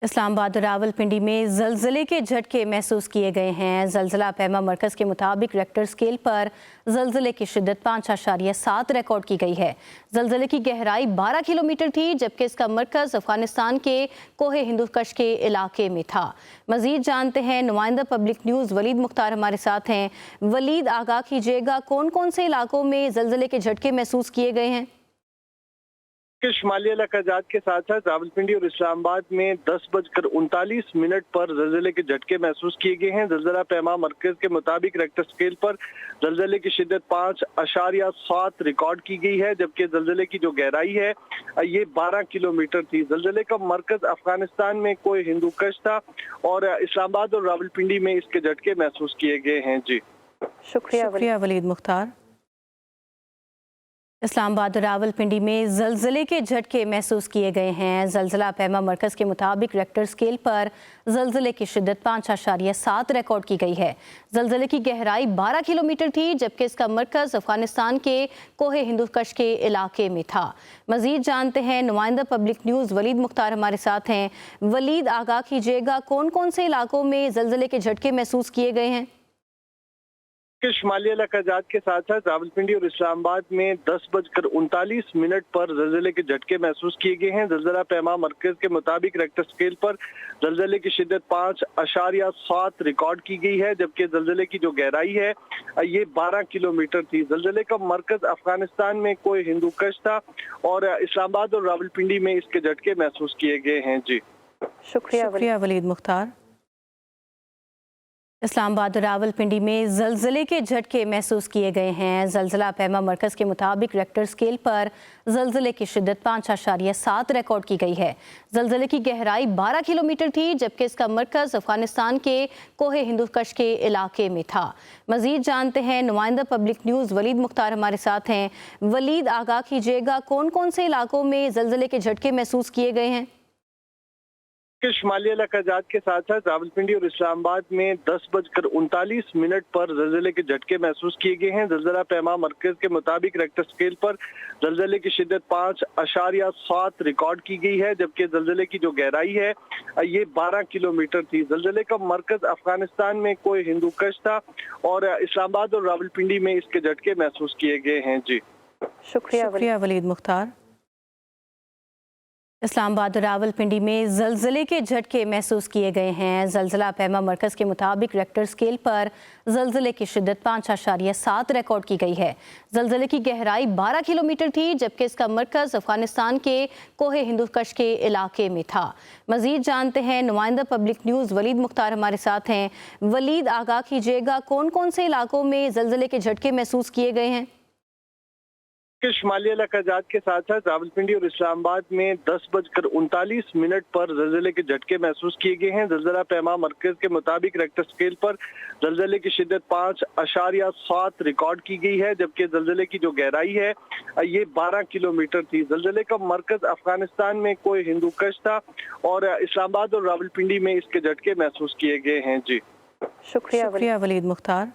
इस्लामाबाद और रावलपिंडी में ज़लज़ले के झटके महसूस किए गए हैं। ज़लज़ला पैमा मरकज़ के मुताबिक रेक्टर स्केल पर ज़लज़ले की शिद्दत 5.7 रिकॉर्ड की गई है। ज़लज़ले की गहराई 12 किलोमीटर थी, जबकि इसका मरकज़ अफगानिस्तान के कोहे हिंदुकश के इलाके में था। मज़ीद जानते हैं, नुमाइंदा पब्लिक न्यूज़ वलीद मुख्तार हमारे साथ हैं। वलीद, आगाह कीजिएगा, कौन कौन से इलाकों में ज़लज़ले के झटके महसूस किए गए हैं? के शुमाली इलाकाजात के साथ साथ रावलपिंडी और इस्लामाबाद में 10:39 पर ज़लज़ले के झटके महसूस किए गए हैं। ज़लज़ला पैमा मरकज़ के मुताबिक रेक्टर स्केल पर ज़लज़ले की शिद्दत 5.7 रिकॉर्ड की गई है, जबकि ज़लज़ले की जो गहराई है ये 12 किलोमीटर थी। ज़लज़ले का मरकज़ अफगानिस्तान में कोई हिंदुकश था और इस्लामाबाद और रावलपिंडी में इसके झटके महसूस किए गए हैं। जी शुक्रिया वलीद मुख्तार। इस्लामाबाद और रावलपिंडी में ज़लज़ले के झटके महसूस किए गए हैं। ज़लज़ला पैमा मरकज़ के मुताबिक रेक्टर स्केल पर ज़लज़ले की शिद्दत 5.7 रिकॉर्ड की गई है। ज़लज़ले की गहराई 12 किलोमीटर थी, जबकि इसका मरकज़ अफगानिस्तान के कोहे हिंदुकश के इलाके में था। मज़ीद जानते हैं, नुमाइंदा पब्लिक न्यूज़ वलीद मुख्तार हमारे साथ हैं। वलीद, आगाह कीजिएगा, कौन कौन से इलाकों में ज़लज़ले के झटके महसूस किए गए हैं? के शुमाली इलाकाजात के साथ साथ रावलपिंडी और इस्लामाबाद में 10:39 पर ज़लज़ले के झटके महसूस किए गए हैं। ज़लज़ला पैमा मरकज़ के मुताबिक रेक्टर स्केल पर ज़लज़ले की शिद्दत 5.7 रिकॉर्ड की गई है, जबकि ज़लज़ले की जो गहराई है ये 12 किलोमीटर थी। ज़लज़ले का मरकज़ अफगानिस्तान में कोई हिंदुकश था और इस्लामाबाद और रावलपिंडी में इसके झटके महसूस किए गए हैं। जी शुक्रिया वलीद मुख्तार। इस्लामाबाद और रावलपिंडी में ज़लज़ले के झटके महसूस किए गए हैं। ज़लज़ला पैमा मरकज़ के मुताबिक रेक्टर स्केल पर ज़लज़ले की शिद्दत 5.7 रिकॉर्ड की गई है। ज़लज़ले की गहराई 12 किलोमीटर थी, जबकि इसका मरकज़ अफगानिस्तान के कोहे हिंदुकश के इलाके में था। मज़ीद जानते हैं, नुमाइंदा पब्लिक न्यूज़ वलीद मुख्तार हमारे साथ हैं। वलीद, आगाह कीजिएगा, कौन कौन से इलाकों में ज़लज़ले के झटके महसूस किए गए हैं? के शुमाली इलाकाजात के साथ साथ रावलपिंडी और इस्लामाबाद में 10:39 पर ज़लज़ले के झटके महसूस किए गए हैं। ज़लज़ला पैमा मरकज़ के मुताबिक रेक्टर स्केल पर ज़लज़ले की शिद्दत 5.7 रिकॉर्ड की गई है, जबकि ज़लज़ले की जो गहराई है ये 12 किलोमीटर थी। ज़लज़ले का मरकज़ अफगानिस्तान में कोई हिंदुकश था और इस्लामाबाद और रावलपिंडी में इसके झटके महसूस किए गए हैं। जी शुक्रिया वलीद मुख्तार। इस्लामाबाद और रावलपिंडी में ज़लज़ले के झटके महसूस किए गए हैं। ज़लज़ला पैमा मरकज़ के मुताबिक रेक्टर स्केल पर ज़लज़ले की शिद्दत 5.7 रिकॉर्ड की गई है। ज़लज़ले की गहराई 12 किलोमीटर थी, जबकि इसका मरकज़ अफगानिस्तान के कोहे हिंदुकश के इलाके में था। मज़ीद जानते हैं, नुमाइंदा पब्लिक न्यूज़ वलीद मुख्तार हमारे साथ हैं। वलीद, आगाह कीजिएगा, कौन कौन से इलाकों में ज़लज़ले के झटके महसूस किए गए हैं? के शुमाली इलाकाजात के साथ साथ रावलपिंडी और इस्लामाबाद में 10:39 पर ज़लज़ले के झटके महसूस किए गए हैं। ज़लज़ला पैमा मरकज़ के मुताबिक रेक्टर स्केल पर ज़लज़ले की शिद्दत 5.7 रिकॉर्ड की गई है, जबकि ज़लज़ले की जो गहराई है ये 12 किलोमीटर थी। ज़लज़ले का मरकज़ अफगानिस्तान में कोई हिंदुकश था और इस्लामाबाद और रावलपिंडी में इसके झटके महसूस किए गए हैं। जी शुक्रिया वलीद मुख्तार।